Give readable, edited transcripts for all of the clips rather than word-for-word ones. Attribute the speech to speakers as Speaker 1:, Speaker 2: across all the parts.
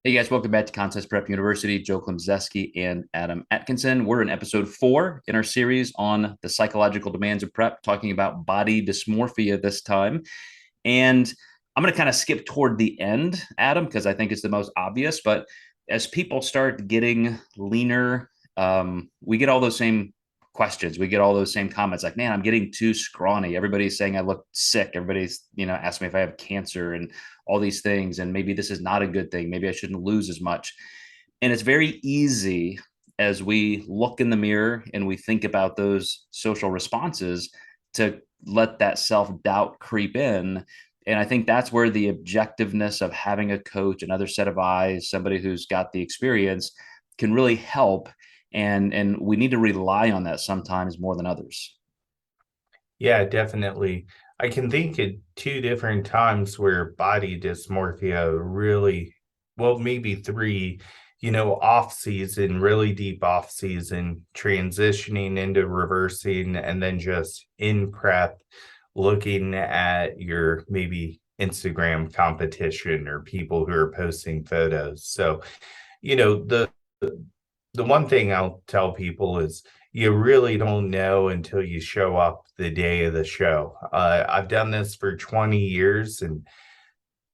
Speaker 1: Hey guys, welcome back to Contest Prep University. Joe Klemczewski and Adam Atkinson. We're in episode 4 in our series on the psychological demands of prep, talking about body dysmorphia this time. And I'm going to kind of skip toward the end, Adam, because I think it's the most obvious. But as people start getting leaner, we get all those same questions. We get all those same comments like, man, I'm getting too scrawny. Everybody's saying I look sick. Everybody's, asking me if I have cancer and all these things. And maybe this is not a good thing. Maybe I shouldn't lose as much. And it's very easy as we look in the mirror and we think about those social responses to let that self-doubt creep in. And I think that's where the objectiveness of having a coach, another set of eyes, somebody who's got the experience can really help. And we need to rely on that sometimes more than others.
Speaker 2: Yeah, definitely. I can think of two different times where body dysmorphia really, well, maybe three, off season, really deep off season, transitioning into reversing, and then just in prep, looking at your maybe Instagram competition or people who are posting photos. So, you know, the the one thing I'll tell people is you really don't know until you show up the day of the show. I've done this for 20 years, and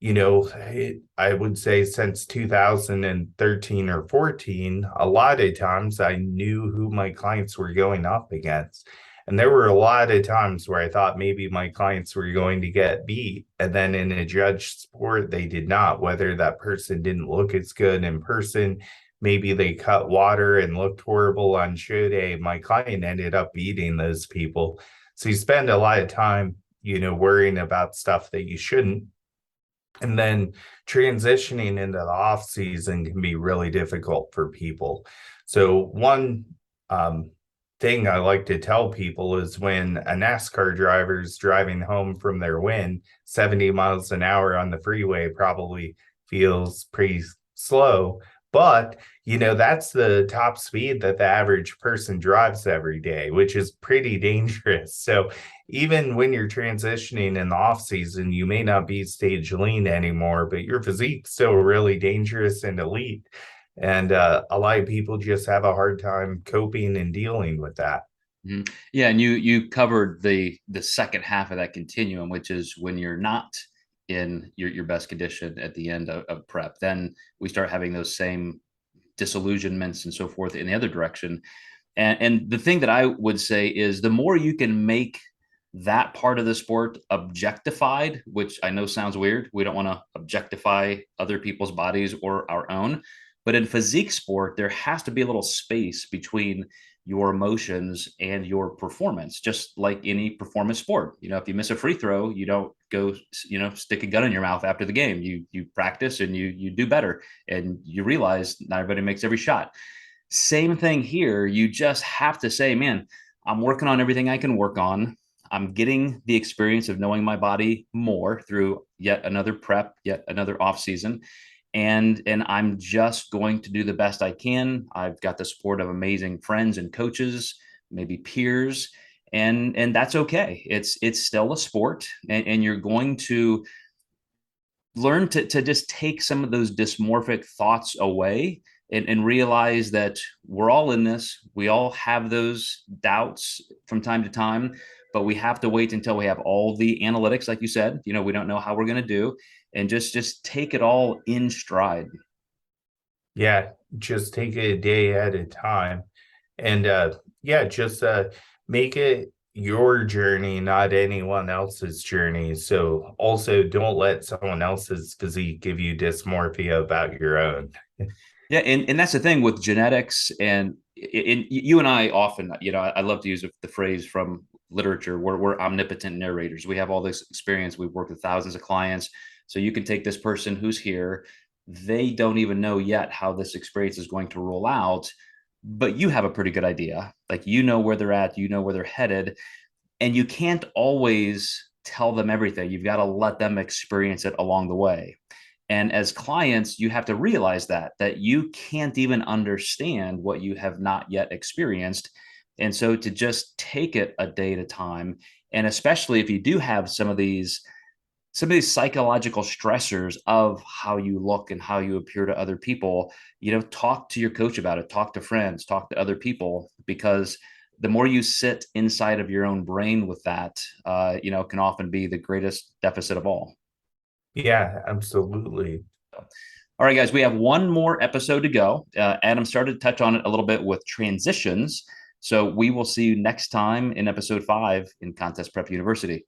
Speaker 2: I would say since 2013 or 14, a lot of times I knew who my clients were going up against. And there were a lot of times where I thought maybe my clients were going to get beat. And then in a judged sport, they did not, whether that person didn't look as good in person. Maybe they cut water and looked horrible on show day. My client ended up beating those people. So you spend a lot of time, worrying about stuff that you shouldn't. And then transitioning into the off season can be really difficult for people. So one thing I like to tell people is when a NASCAR driver is driving home from their win, 70 miles an hour on the freeway probably feels pretty slow. But, that's the top speed that the average person drives every day, which is pretty dangerous. So even when you're transitioning in the off season, you may not be stage lean anymore, but your physique's still really dangerous and elite. And a lot of people just have a hard time coping and dealing with that.
Speaker 1: Mhm. Yeah, and you covered the second half of that continuum, which is when you're not in your best condition at the end of prep. Then we start having those same disillusionments and so forth in the other direction. And the thing that I would say is the more you can make that part of the sport objectified, which I know sounds weird. We don't want to objectify other people's bodies or our own. But in physique sport, there has to be a little space between your emotions and your performance, just like any performance sport. If you miss a free throw, you don't go, stick a gun in your mouth after the game. You practice and you do better, and you realize not everybody makes every shot. Same thing here. You just have to say, man, I'm working on everything I can work on. I'm getting the experience of knowing my body more through yet another prep, yet another off season. And I'm just going to do the best I can. I've got the support of amazing friends and coaches, maybe peers, and that's okay. It's still a sport, and you're going to learn to just take some of those dysmorphic thoughts away and realize that we're all in this. We all have those doubts from time to time, but we have to wait until we have all the analytics, like you said. We don't know how we're going to do, and just take it all in stride.
Speaker 2: Yeah, just take it a day at a time. And yeah, just make it your journey, not anyone else's journey. So also don't let someone else's physique give you dysmorphia about your own.
Speaker 1: Yeah, and that's the thing with genetics, and you and I often, I love to use the phrase from literature. We're omnipotent narrators. We have all this experience. We've worked with thousands of clients. So you can take this person who's here. They don't even know yet how this experience is going to roll out, but you have a pretty good idea. Like, where they're at, where they're headed, and you can't always tell them everything. You've got to let them experience it along the way. And as clients, you have to realize that you can't even understand what you have not yet experienced. And so to just take it a day at a time, and especially if you do have some of these some of these psychological stressors of how you look and how you appear to other people, talk to your coach about it, talk to friends, talk to other people, because the more you sit inside of your own brain with that, can often be the greatest deficit of all.
Speaker 2: Yeah, absolutely.
Speaker 1: All right, guys, we have one more episode to go. Adam started to touch on it a little bit with transitions. So we will see you next time in episode 5 in Contest Prep University.